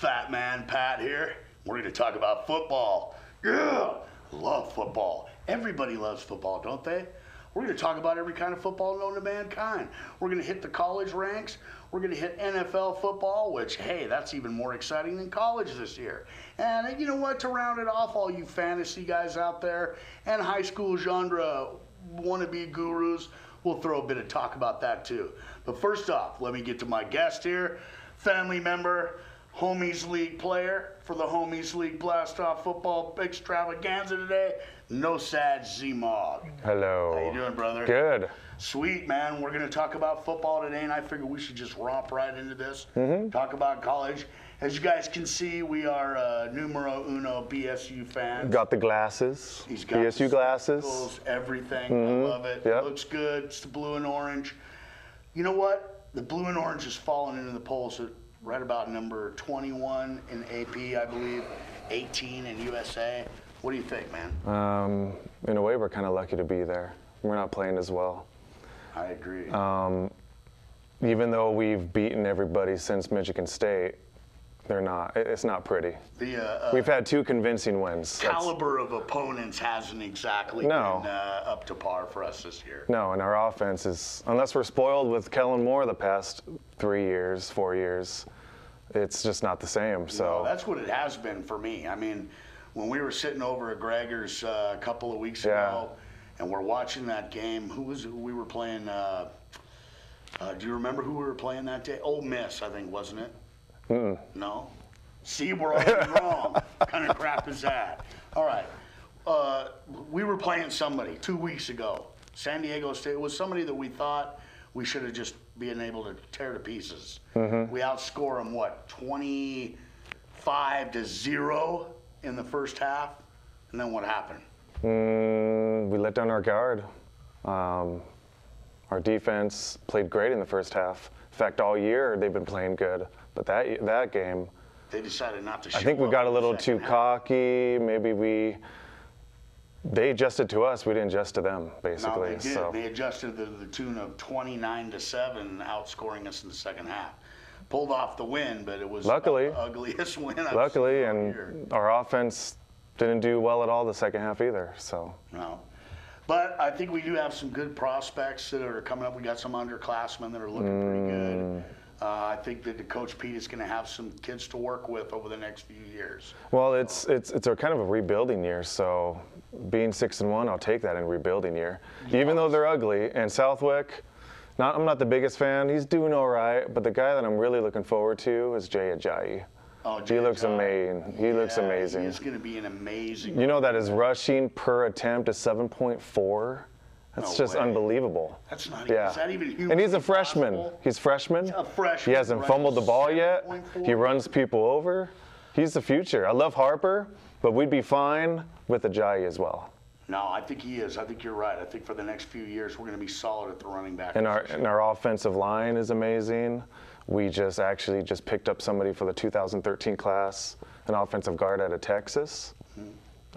Fat Man Pat here. We're going to talk about football. Yeah, love football. Everybody loves football, don't they? We're going to talk about every kind of football known to mankind. We're going to hit the college ranks. We're going to hit NFL football, which, hey, that's even more exciting than college this year. And you know what? To round it off, all you fantasy guys out there and high school genre wannabe gurus, we'll throw a bit of talk about that too. But first off, let me get to my guest here, family member, Homies League player for the Homies League Blast-Off Football Extravaganza today, No Sad Z-Mog. Hello. How you doing, brother? Good. Sweet, man. We're going to talk about football today, and I figured we should just romp right into this, talk about college. As you guys can see, we are numero uno BSU fans. Got the glasses. He's got BSU the glasses. spectacles, everything. I love it. Yep. Looks good. It's the blue and orange. You know what? The blue and orange has fallen into the polls at right about number 21 in AP, I believe, 18 in USA. What do you think, man? In a way, we're kind of lucky to be there. We're not playing as well. I agree. Even though we've beaten everybody since Michigan State, they're not. It's not pretty. We've had 2 convincing wins. Caliber of opponents hasn't exactly been up to par for us this year. No, and our offense is, unless we're spoiled with Kellen Moore the past 3 years, 4 years, it's just not the same. So no, that's what it has been for me. I mean, when we were sitting over at Gregor's a couple of weeks ago, and we're watching that game, who was it we were playing? Do you remember who we were playing that day? Ole Miss, I think, wasn't it? No? See, we're already wrong. What kind of crap is that? All right. We were playing somebody 2 weeks ago. San Diego State. It was somebody that we thought we should have just been able to tear to pieces. We outscore them, what, 25-0 in the first half? And then what happened? We let down our guard. Our defense played great in the first half. In fact, all year they've been playing good. But that game, they decided not to show I think we up got a in the little too second half. cocky. Maybe they adjusted to us. We didn't adjust to them, basically. No, they did. So. They adjusted to the tune of 29-7, outscoring us in the second half. Pulled off the win, but it was Luckily. the ugliest win I've Luckily, seen all and year. our offense didn't do well at all the second half either. So. No. But I think we do have some good prospects that are coming up. We got some underclassmen that are looking pretty good. I think that Coach Pete is going to have some kids to work with over the next few years. Well, it's a kind of a rebuilding year. So being 6-1, I'll take that in rebuilding year. Even though they're ugly. And Southwick, I'm not the biggest fan. He's doing all right. But the guy that I'm really looking forward to is Jay Ajayi. Oh, He looks amazing. He looks amazing. He's going to be an amazing. You know that his rushing per attempt is 7.4. That's No just way. unbelievable. That's not. Yeah. Is that even human? And he's a freshman. possible? He's freshman. A freshman. He hasn't fumbled the ball yet. 7.4. He runs people over. He's the future. I love Harper, but we'd be fine with Ajayi as well. No, I think he is. I think you're right. I think for the next few years we're going to be solid at the running back. And position. our offensive line is amazing. We just picked up somebody for the 2013 class, an offensive guard out of Texas.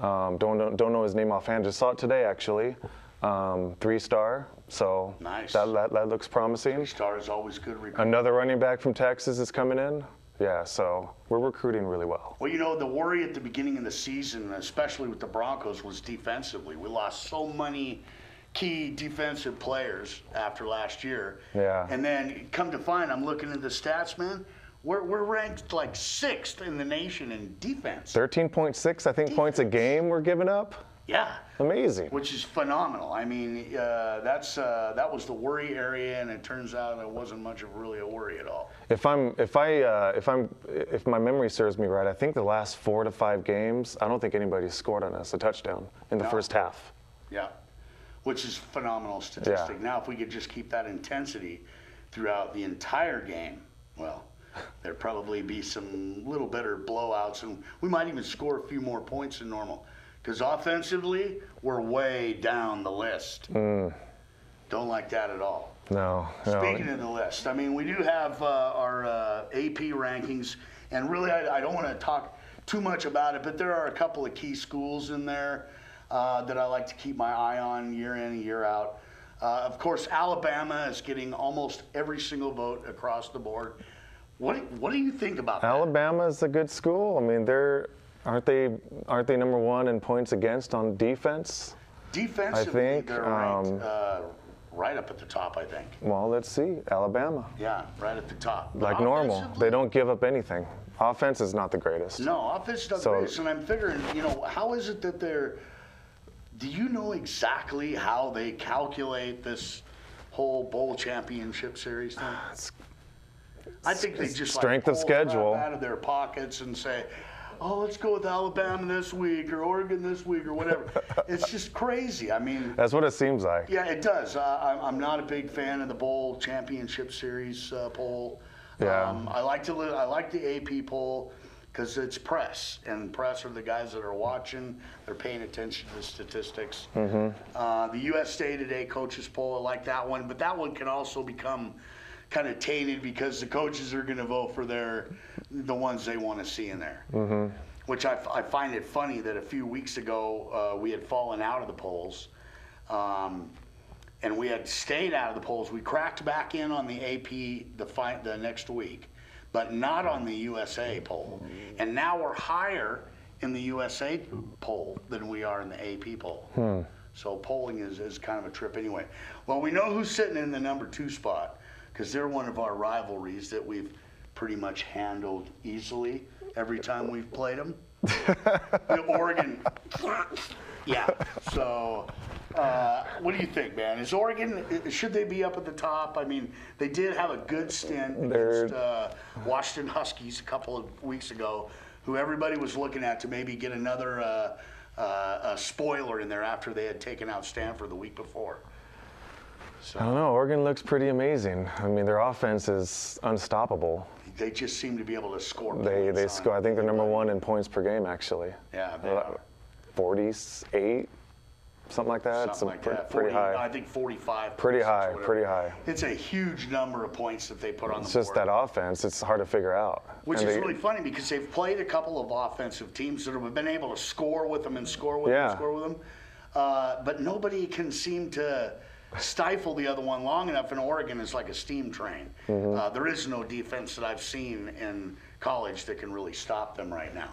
Don't know his name offhand. Just saw it today actually. 3-star. So Nice. that looks promising. Star is always good recruit. Another running back from Texas is coming in. Yeah, so we're recruiting really well. Well, you know, the worry at the beginning of the season, especially with the Broncos, was defensively. We lost so many key defensive players after last year. Yeah. And then come to find, I'm looking at the stats, man. We're ranked like 6th in the nation in defense. 13.6, I think, points a game we're giving up. Yeah. Amazing. Which is phenomenal. I mean, that was the worry area, and it turns out it wasn't much of really a worry at all. If my memory serves me right, I think the last 4 to 5 games, I don't think anybody's scored on us a touchdown in the first half. Yeah, which is phenomenal statistic. Now, if we could just keep that intensity throughout the entire game, well, there'd probably be some little better blowouts, and we might even score a few more points than normal. Because offensively, we're way down the list. Don't like that at all. No. Speaking of the list, I mean, we do have our AP rankings, and really I don't want to talk too much about it, but there are a couple of key schools in there that I like to keep my eye on year in and year out. Of course, Alabama is getting almost every single vote across the board. What do you think about that? Alabama is a good school. I mean, aren't they number one in points against on defense? Defensively, I think, they're right up at the top, I think. Well, let's see. Alabama. Yeah, right at the top. Like normal. They don't give up anything. Offense is not the greatest. No, offense is not the greatest. And I'm figuring, how is it that do you know exactly how they calculate this whole bowl championship series thing? I think they just strength of schedule out of their pockets and say, "Oh, let's go with Alabama this week or Oregon this week or whatever." It's just crazy. I mean, that's what it seems like. Yeah, it does. I'm not a big fan of the bowl championship series poll. Yeah. I like the AP poll because it's press, and press are the guys that are watching. They're paying attention to the statistics. Mm-hmm. The USA Today coaches poll, I like that one, but that one can also become kind of tainted because the coaches are going to vote for the ones they want to see in there. Mm-hmm. Which I find it funny that a few weeks ago we had fallen out of the polls, and we had stayed out of the polls. We cracked back in on the AP the next week, but not on the USA poll. And now we're higher in the USA poll than we are in the AP poll. So polling is kind of a trip anyway. Well, we know who's sitting in the number 2 spot because they're one of our rivalries that we've pretty much handled easily every time we've played them. Oregon. Yeah. So, what do you think, man? Is Oregon, should they be up at the top? I mean, they did have a good stint against Washington Huskies a couple of weeks ago, who everybody was looking at to maybe get another spoiler in there after they had taken out Stanford the week before. So, I don't know. Oregon looks pretty amazing. I mean, their offense is unstoppable. They just seem to be able to score points. They score. I think they're number 1 in points per game, actually. Yeah, they are. 48, something like that. Something like that. Pretty high. I think 45. Pretty high. It's a huge number of points that they put on the board. It's just that offense. It's hard to figure out. Which is really funny because they've played a couple of offensive teams that have been able to score with them and score with them and score with them. But nobody can seem to stifle the other one long enough, and Oregon is like a steam train. There is no defense that I've seen in college that can really stop them right now.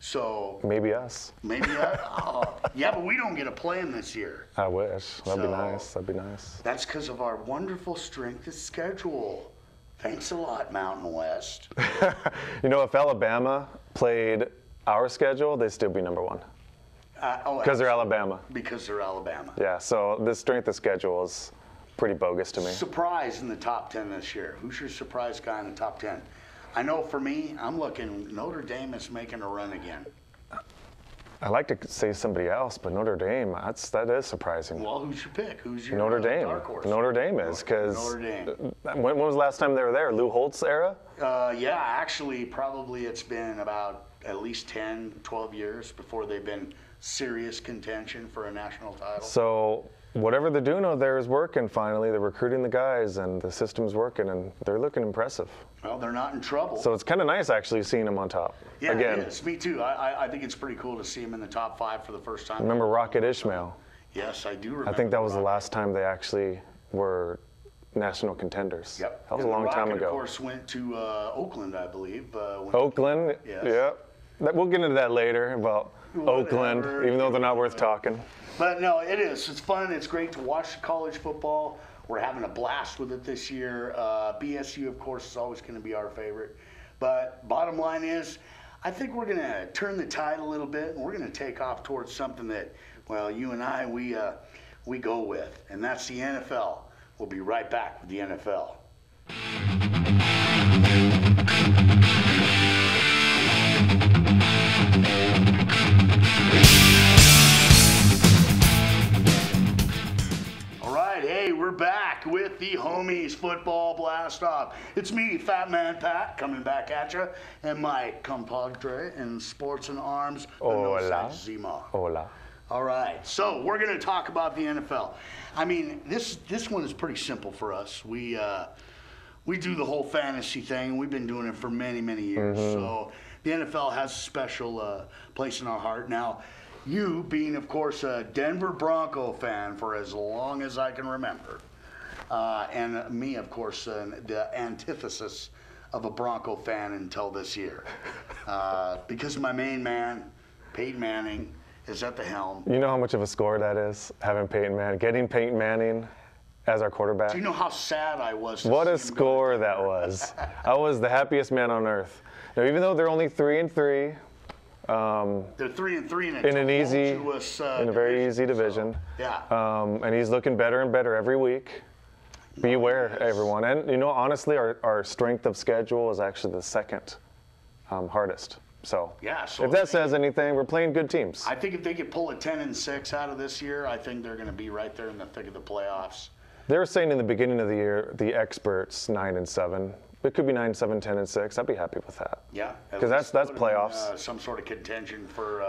So maybe us. Maybe us. Yeah, but we don't get to play them this year. I wish. That'd be nice. That'd be nice. That's because of our wonderful strength of schedule. Thanks a lot, Mountain West. If Alabama played our schedule, they'd still be number 1. Because they're Alabama. Because they're Alabama. Yeah, so the strength of schedule is pretty bogus to me. Surprise in the top 10 this year. Who's your surprise guy in the top 10? I know for me, I'm looking, Notre Dame is making a run again. I like to say somebody else, but Notre Dame, that is surprising. Well, who's your pick? Who's your Notre Dame? Dark horse? Notre Dame is, because Notre Dame. When was the last time they were there? Lou Holtz era? Yeah, actually, probably it's been about at least 10, 12 years before they've been serious contention for a national title. So whatever they're doing out there is working finally. They're recruiting the guys, and the system's working, and they're looking impressive. Well, they're not in trouble. So it's kind of nice actually seeing them on top. Yeah, again. It is. Me too. I think it's pretty cool to see them in the top 5 for the first time. Remember Rocket Ishmael? Yes, I do remember. I think that was the last time they actually were national contenders. Yep. That was a long time ago. Of course, went to Oakland, I believe. Oakland? Yes. Yep. We'll get into that later about Oakland, even though they're not worth talking. But no, it is. It's fun. It's great to watch college football. We're having a blast with it this year. BSU, of course, is always going to be our favorite. But bottom line is, I think we're going to turn the tide a little bit, and we're going to take off towards something that, well, you and I, we go with, and that's the NFL. We'll be right back with the NFL. We're back with the Homies Football Blast Off. It's me, FatMan Pat, coming back at you, and my compadre in sports and arms, Hola. Zima. Hola. All right, so we're going to talk about the NFL. I mean, this one is pretty simple for us. We do the whole fantasy thing. We've been doing it for many, many years. So the NFL has a special place in our heart. Now, you being, of course, a Denver Bronco fan for as long as I can remember, and me, of course, the antithesis of a Bronco fan until this year. Because my main man, Peyton Manning, is at the helm. You know how much of a score that is, having getting Peyton Manning as our quarterback? Do you know how sad I was? What a score that was. I was the happiest man on earth. Now, even though they're only 3-3, they're 3-3 in a very easy division. So, yeah. And he's looking better and better every week. Beware, everyone. And you know, honestly, our strength of schedule is actually the second hardest. So, yeah, so if that says anything, we're playing good teams. I think if they could pull a 10-6 out of this year, I think they're going to be right there in the thick of the playoffs. They were saying in the beginning of the year, the experts 9-7. It could be 9-7, 10-6. I'd be happy with that. Yeah, because that's playoffs. Some sort of contention for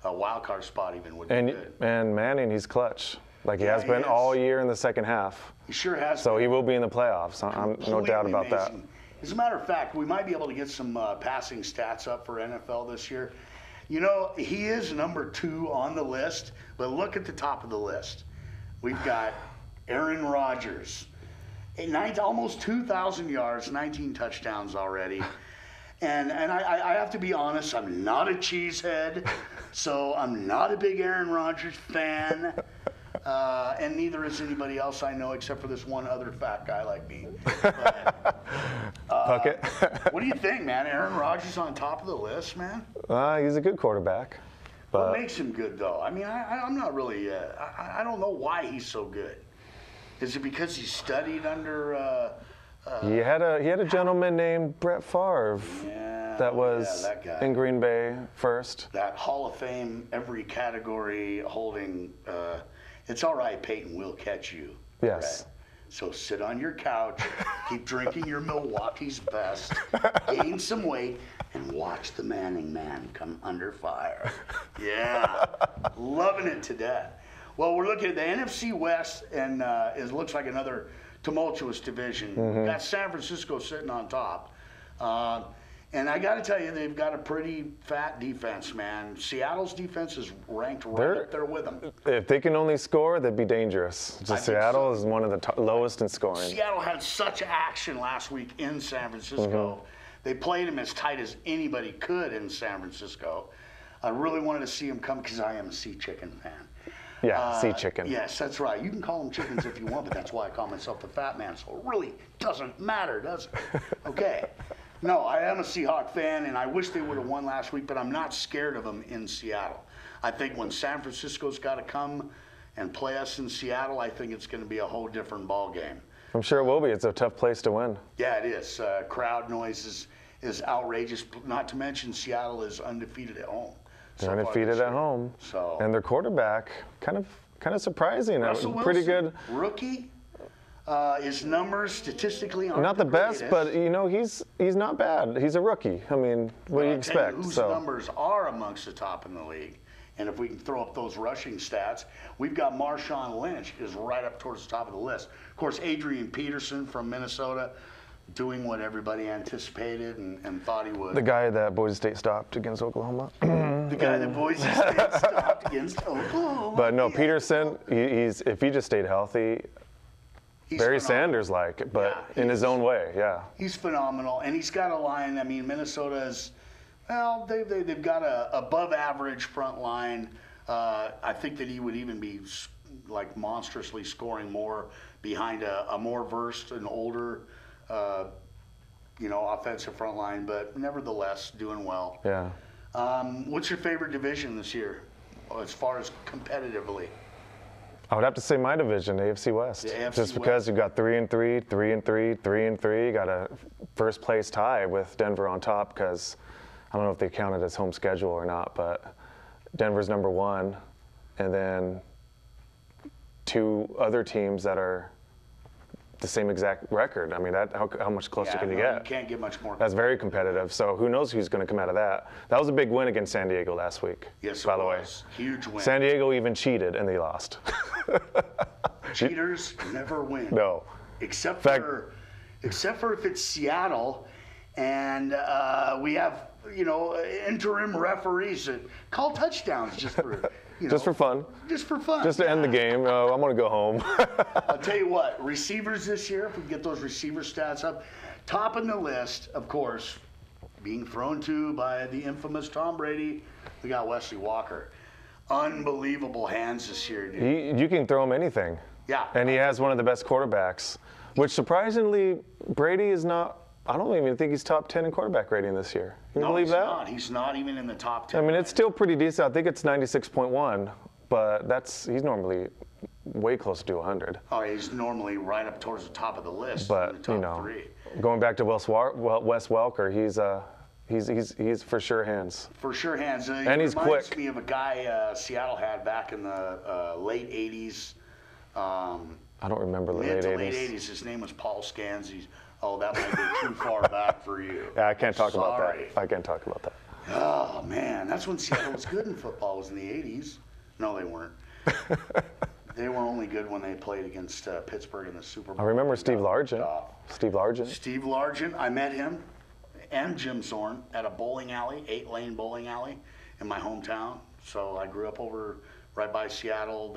a wild card spot even would be good. And Manning, he's clutch. Like he has been all year in the second half. He sure has. So he will be in the playoffs. I'm no doubt about that. As a matter of fact, we might be able to get some passing stats up for NFL this year. You know, he is number 2 on the list, but look at the top of the list. We've got Aaron Rodgers, almost 2,000 yards, 19 touchdowns already. And I have to be honest, I'm not a cheesehead, so I'm not a big Aaron Rodgers fan. And neither is anybody else I know except for this one other fat guy like me. But, Puckett. What do you think, man? Aaron Rodgers on top of the list, man? He's a good quarterback. But What makes him good, though? I mean, I'm not really. I don't know why he's so good. Is it because he studied under? He had a gentleman named Brett Favre. That was that guy. in Green Bay first. That Hall of Fame, every category holding. It's all right, Peyton. We'll catch you. Yes. Right? So sit on your couch, keep drinking your Milwaukee's Best, gain some weight, and watch the Manning man come under fire. Yeah, loving it to death. Well, we're looking at the NFC West, and it looks like another tumultuous division. We've got San Francisco sitting on top. And I got to tell you, they've got a pretty fat defense, man. Seattle's defense is ranked right up there with them. If they can only score, they'd be dangerous. Seattle is one of the lowest in scoring. Seattle had such action last week in San Francisco. They played them as tight as anybody could in San Francisco. I really wanted to see them come because I am a sea chicken fan. Yeah, sea chicken. Yes, that's right. You can call them chickens if you want, but that's why I call myself the Fat Man. So it really doesn't matter, does it? Okay. No, I am a Seahawk fan, and I wish they would have won last week, but I'm not scared of them in Seattle. I think when San Francisco's got to come and play us in Seattle, I think it's going to be a whole different ball game. I'm sure it will be. It's a tough place to win. Yeah, it is. Crowd noise is outrageous, not to mention Seattle is undefeated at home. They're undefeated at home. So, and their quarterback, kind of surprising. Russell Wilson, pretty good. Rookie. His numbers statistically aren't not the best, but you know he's not bad. He's a rookie. I mean, what do you expect? Whose numbers are amongst the top in the league, and if we can throw up those rushing stats, we've got Marshawn Lynch is right up towards the top of the list. Of course, Adrian Peterson from Minnesota, doing what everybody anticipated and thought he would. The guy that Boise State stopped against Oklahoma. The guy that Boise State stopped against Oklahoma. But no, Peterson, he's if he just stayed healthy. Barry Sanders-like, but in his own way, yeah. He's phenomenal, and he's got a line. I mean, Minnesota is, well, they've got a above-average front line. I think that he would even be like monstrously scoring more behind a more versed and older, offensive front line. But nevertheless, doing well. Yeah. What's your favorite division this year, as far as competitively? I would have to say my division, AFC West. Just because you've got 3-3, 3-3, 3-3. You got a first place tie with Denver on top because I don't know if they count it as home schedule or not, but Denver's number 1, and then 2 other teams that are the same exact record. I mean, how much closer can you get? You can't get much more. That's very competitive. So who knows who's going to come out of that? That was a big win against San Diego last week. Yes, by the way. Huge win. San Diego even cheated and they lost. Cheaters never win. No. Except for if it's Seattle, and we have interim referees that call touchdowns just for. Just for fun. Just for fun. Just to end the game. I'm going to go home. I'll tell you what, receivers this year, if we get those receiver stats up, Topping the list, of course, being thrown to by the infamous Tom Brady, we got Wesley Walker. Unbelievable hands this year, dude. You can throw him anything. Yeah. And he has one of the best quarterbacks, which surprisingly, Brady is not. I don't even think he's top 10 in quarterback rating this year. Can you believe that? Not. He's not even in the top 10. I mean, it's still pretty decent. I think it's 96.1, but he's normally way closer to 100. Oh, he's normally right up towards the top of the list. But in the top 3. Going back to Wes Welker, he's for sure hands. For sure hands. And he's quick. Reminds me of a guy Seattle had back in the late 80s. I don't remember the late late 80s. His name was Paul Scanzi. Oh, that might be too far back for you. Yeah, I can't talk about Sorry. that. I can't talk about that. Oh, man. That's when Seattle was good in football, was in the 80s. No, they weren't. They were only good when they played against Pittsburgh in the Super Bowl. I remember Steve Largent. Steve Largent. I met him and Jim Zorn at a bowling alley, 8-lane bowling alley in my hometown. So I grew up over right by Seattle.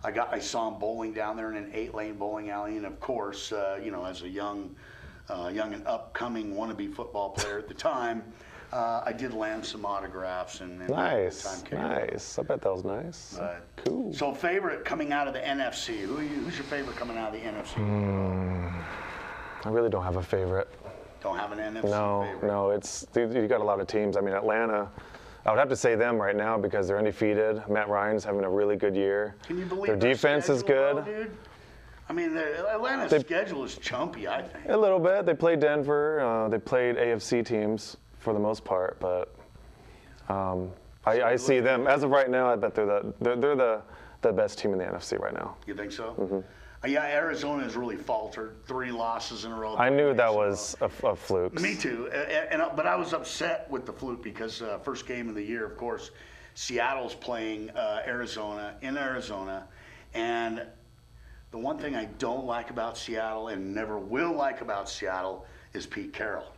I saw him bowling down there in an 8-lane bowling alley, and of course, as a young and upcoming wannabe football player at the time, I did land some autographs and nice. I bet that was nice. Cool. So, favorite coming out of the NFC? Who's your favorite coming out of the NFC? I really don't have a favorite. Don't have an NFC favorite? No. You got a lot of teams. I mean, Atlanta. I would have to say them right now because they're undefeated. Matt Ryan's having a really good year. Can you believe their defense is good? Though, dude? I mean, Atlanta's schedule is chumpy, I think. A little bit. They played Denver. They played AFC teams for the most part, but I see them as of right now. I bet they're the best team in the NFC right now. You think so? Mm-hmm. Yeah, Arizona has really faltered. 3 losses in a row. I knew that was a fluke. Me too, but I was upset with the fluke because first game of the year, of course, Seattle's playing Arizona in Arizona, and the one thing I don't like about Seattle and never will like about Seattle is Pete Carroll.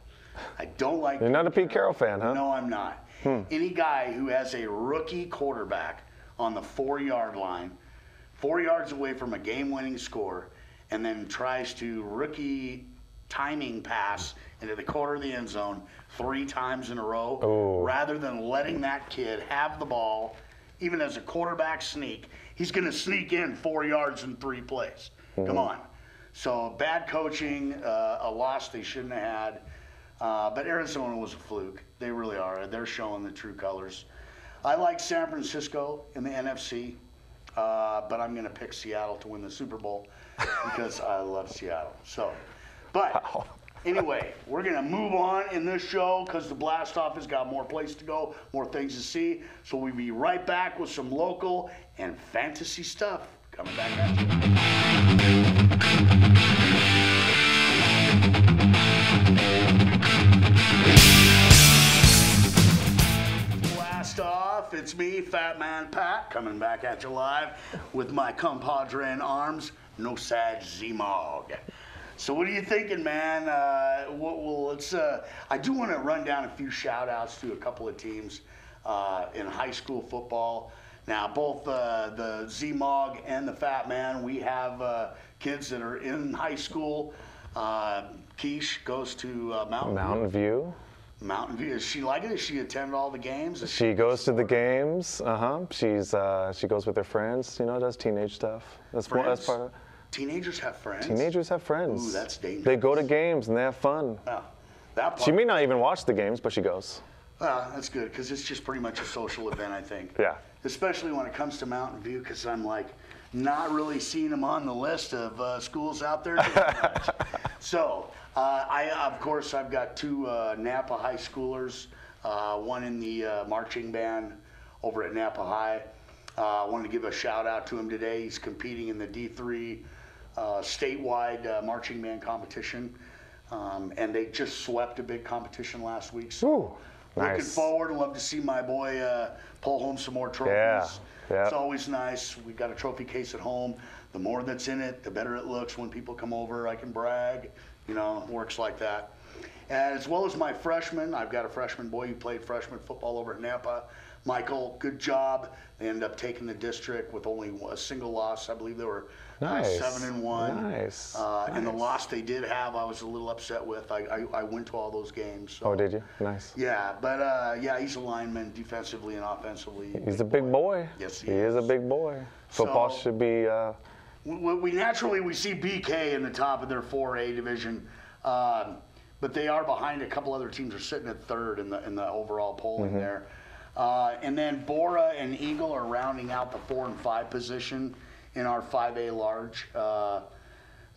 I don't like. You're not a Pete Carroll fan, huh? No, I'm not. Any guy who has a rookie quarterback on the 4-yard line, 4 yards away from a game-winning score, and then tries to rookie timing pass into the corner of the end zone 3 times in a row, rather than letting that kid have the ball, even as a quarterback sneak, he's going to sneak in 4 yards in 3 plays. Come on. So bad coaching, a loss they shouldn't have had. But Arizona was a fluke. They really are. They're showing the true colors. I like San Francisco in the NFC. But I'm going to pick Seattle to win the Super Bowl because I love Seattle. So, but anyway, we're going to move on in this show because the Blast Off has got more place to go, more things to see. So we'll be right back with some local and fantasy stuff coming back at you. Blast Off, it's me, FatMan Pat, coming back at you live with my compadre in arms, No Sad Z-Mog. So what are you thinking, man? I do want to run down a few shout-outs to a couple of teams in high school football. Now, both the Z-Mog and the FatMan, we have kids that are in high school. Keish goes to Mountain View. Mountain View. Is she like it? Does she attend all the games? She goes to the games. She goes with her friends. Does teenage stuff. That's part of it. Teenagers have friends. Teenagers have friends. Ooh, that's dangerous. They go to games and they have fun. Oh, that part. She may not even watch the games, but she goes. That's good because it's just pretty much a social event, I think. Yeah. Especially when it comes to Mountain View, because I'm like not really seeing them on the list of schools out there doing much. So. I've got 2 Napa high schoolers, one in the marching band over at Napa High. I wanted to give a shout out to him today. He's competing in the D3 statewide marching band competition, and they just swept a big competition last week. So looking forward, love to see my boy pull home some more trophies. Yeah. It's always nice. We've got a trophy case at home. The more that's in it, the better it looks when people come over. I can brag. It works like that. As well as my freshman. I've got a freshman boy who played freshman football over at Napa. Michael, good job. They ended up taking the district with only a single loss. I believe they were Nice. 7-1. Nice. And the loss they did have, I was a little upset with. I went to all those games. So. Oh, did you? Nice. Yeah, but yeah, he's a lineman defensively and offensively. He's a big boy. Yes, he is a big boy. Football So- should be. We naturally see BK in the top of their 4A division, but they are behind a couple other teams. Are sitting at third in the overall polling there, and then Bora and Eagle are rounding out the 4 and 5 position in our 5A large.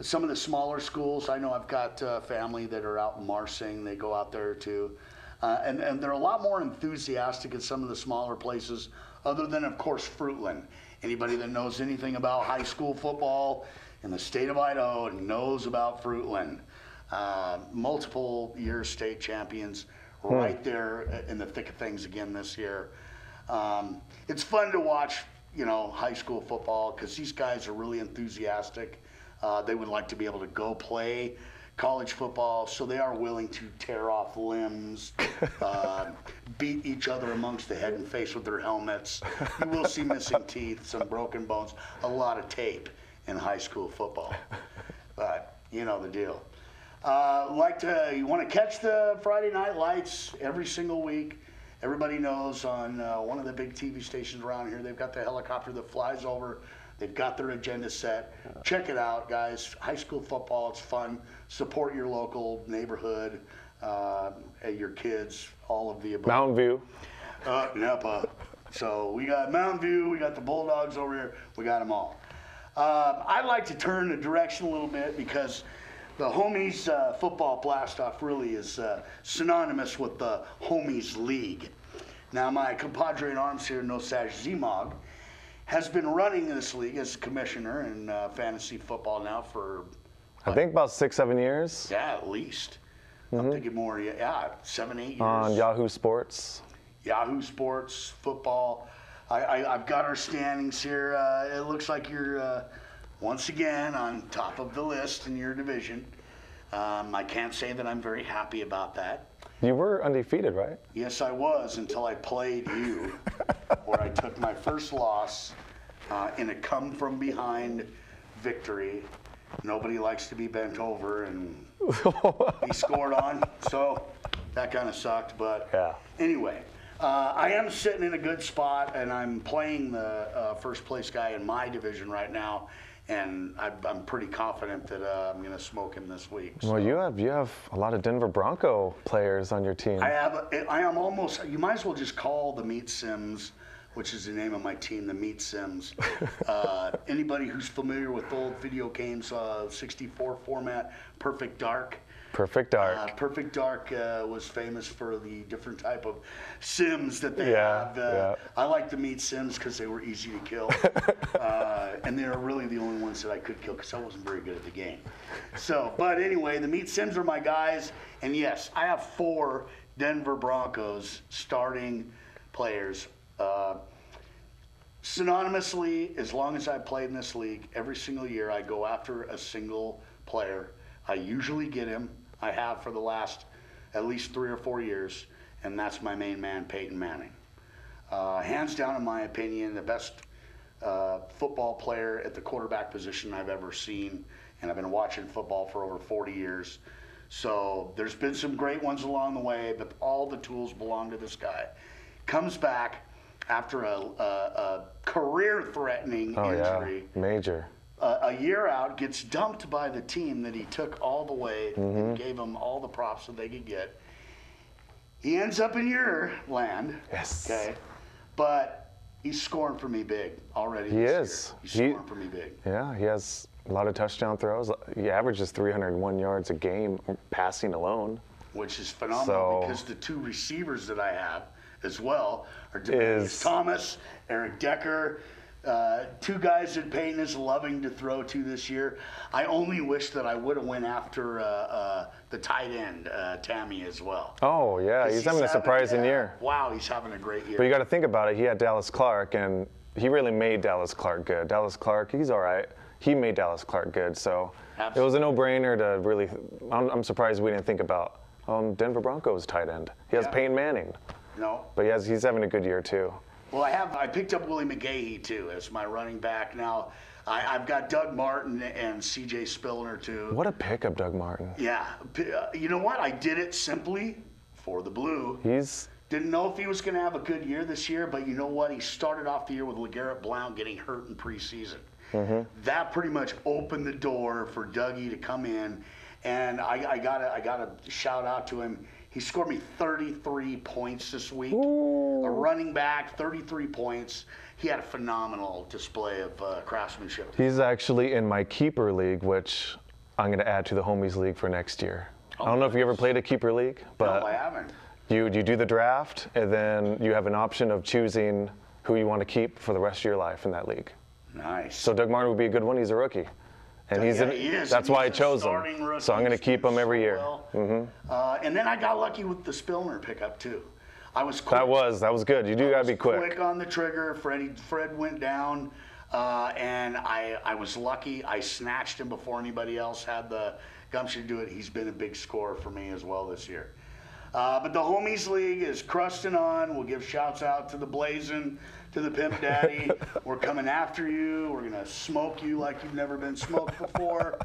Some of the smaller schools, I know I've got family that are out in Marsing. They go out there too, and they're a lot more enthusiastic at some of the smaller places, other than of course Fruitland. Anybody that knows anything about high school football in the state of Idaho knows about Fruitland. Multiple year state champions, right there in the thick of things again this year. It's fun to watch, high school football because these guys are really enthusiastic. They would like to be able to go play college football, so they are willing to tear off limbs, beat each other amongst the head and face with their helmets. You will see missing teeth, some broken bones, a lot of tape in high school football. But you know the deal. You want to catch the Friday Night Lights every single week. Everybody knows on one of the big TV stations around here, they've got the helicopter that flies over. They've got their agenda set. Check it out, guys. High school football, it's fun. Support your local neighborhood, your kids, all of the above. Mountain View. Napa. So we got Mountain View, we got the Bulldogs over here, we got them all. I'd like to turn the direction a little bit because the Homies football blast-off really is synonymous with the Homies League. Now, my compadre in arms here, Nosaj Zimog, has been running this league as a commissioner in fantasy football now for... I think about 6-7 years. Yeah, at least. I'm thinking more, 7-8 years. On Yahoo Sports. Yahoo Sports, football. I've got our standings here. It looks like you're, once again, on top of the list in your division. I can't say that I'm very happy about that. You were undefeated, right? Yes, I was, until I played you, where I took my first loss in a come-from-behind victory. Nobody likes to be bent over, and he scored on, so that kind of sucked. But yeah. Anyway, I am sitting in a good spot, and I'm playing the first-place guy in my division right now. And I'm pretty confident that I'm going to smoke him this week. So. Well, you have a lot of Denver Bronco players on your team. I am almost. You might as well just call the Meat Sims, which is the name of my team, the Meat Sims. Anybody who's familiar with old video games, 64 format, Perfect Dark. Perfect Dark. Perfect Dark was famous for the different type of Sims that they have. Yeah. I like the Meat Sims because they were easy to kill. And they were really the only ones that I could kill because I wasn't very good at the game. So, but anyway, the Meat Sims are my guys. And yes, I have 4 Denver Broncos starting players. Synonymously, as long as I've played in this league, every single year I go after a single player. I usually get him. I have for the last at least 3 or 4 years, and that's my main man, Peyton Manning. Hands down, in my opinion, the best football player at the quarterback position I've ever seen, and I've been watching football for over 40 years. So there's been some great ones along the way, but all the tools belong to this guy. Comes back after a career-threatening injury. Yeah. Major. A year out, gets dumped by the team that he took all the way and gave him all the props that they could get. He ends up in your land. Yes. Okay. But he's scoring for me big already. He is. He's scoring for me big. Yeah, he has a lot of touchdown throws. He averages 301 yards a game passing alone. Which is phenomenal because the 2 receivers that I have as well are Demarius Thomas, Eric Decker. 2 guys that Peyton is loving to throw to this year. I only wish that I would have went after the tight end, Tammy, as well. Oh, yeah. He's having a surprising year. Wow, he's having a great year. But you got to think about it. He had Dallas Clark, and he really made Dallas Clark good. Dallas Clark, he's all right. He made Dallas Clark good. So It was a no-brainer to really – I'm surprised we didn't think about Denver Broncos tight end. He has Yeah. Peyton Manning, No. but he's having a good year too. Well, I picked up Willie McGahee too as my running back. Now I've got Doug Martin and C.J. Spillner too. What a pickup, Doug Martin. Yeah. You know what? I did it simply for the blue. Didn't know if he was going to have a good year this year, but you know what? He started off the year with LeGarrette Blount getting hurt in preseason. That pretty much opened the door for Dougie to come in, and I gotta shout out to him. He scored me 33 points this week. Ooh. A running back, 33 points. He had a phenomenal display of craftsmanship. He's actually in my keeper league, which I'm going to add to the homies league for next year. I don't know if you ever played a keeper league, but No, I haven't. you do the draft, and then you have an option of choosing who you want to keep for the rest of your life in that league. Nice. So Doug Martin would be a good one. He's a rookie. And He is. That's why I He's a chose him. starting rookie. So I'm going to keep him every year. Well. And then I got lucky with the Spillner pickup too. I was quick. That was good. You do got to be quick. Quick on the trigger. Fred went down, and I was lucky. I snatched him before anybody else had the gumption to do it. He's been a big scorer for me as well this year. But the Homies League is crusting on. We'll give shouts out to the Blazin', to the Pimp Daddy. We're coming after you. We're going to smoke you like you've never been smoked before.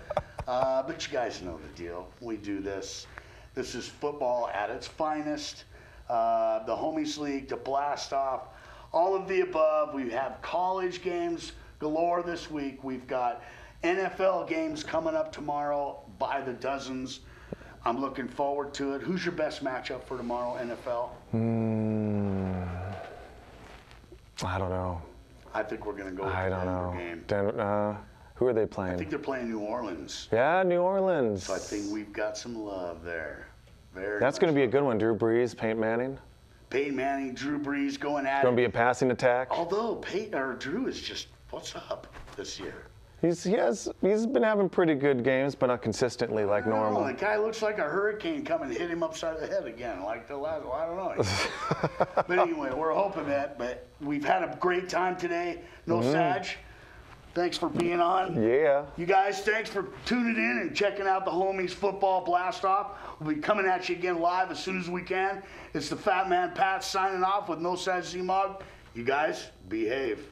But you guys know the deal. We do this. This is football at its finest. The Homies League to blast off all of the above. We have college games galore this week. We've got NFL games coming up tomorrow by the dozens. I'm looking forward to it. Who's your best matchup for tomorrow, NFL? I don't know. I think we're going to go with I the don't Denver know. game. Who are they I playing? think they're playing New Orleans. Yeah, New Orleans. So I think we've got some love there. That's going to be a good one. Drew Brees, Peyton Manning. Peyton Manning, Drew Brees going at it. Going to be a passing attack. Although Drew is just, what's up this year? He's been having pretty good games, but not consistently like normal. The guy looks like a hurricane coming to hit him upside the head again, like the last one. I don't know. But anyway, we're hoping that. But we've had a great time today. No Sag. Thanks for being on. Yeah. You guys, thanks for tuning in and checking out the Homies Football Blast Off. We'll be coming at you again live as soon as we can. It's the Fat Man Pat signing off with No Sag Z-Mog. You guys, behave.